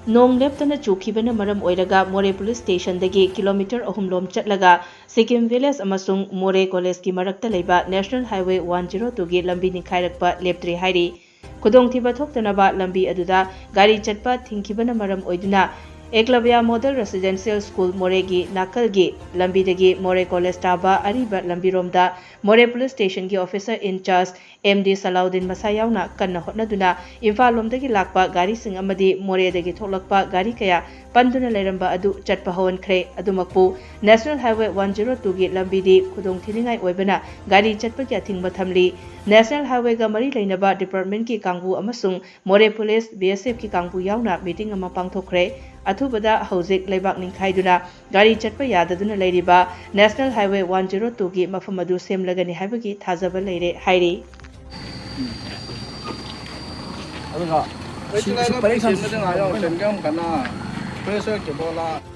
Nong leptana chukibana maram oiraga Moreh Police Station dagi kilometer ahumlom chatlaga Sikkim Village amasung Moreh College ki marakta leiba National Highway 102 gi lambi nikhairakpa leptre hairi Khudong thiba thoktanaba lambi aduda gari chatpa thingkibana maram oiduna Eklavya Model Residential School Moreh gi nakal gi lambi dagi Moreh College taba ariba lambi romda Moreh Police Station gi officer in charge MD Salaudin Masayauna kanna hotnaduna Imphal lomdagi lakpa gari sing amadi Moreh dagi tholakpa gari kaya panduna leiramba adu chatpa hawankhre adumakpu National Highway 102 gi lambi di Khudong Thiningai oibana gari chatpa kya thingba thamli National Highway ga mari leinaba department ki kangbu amasung Moreh Police BSF ki kangbu yauna meeting ama pangthokre athubada hauzik leibak ningkhaiduna gari chatpa yadaduna leiriba National Highway 102 gi mafam adu semlagani haibagi thajaba leire hairi Pressure ke bola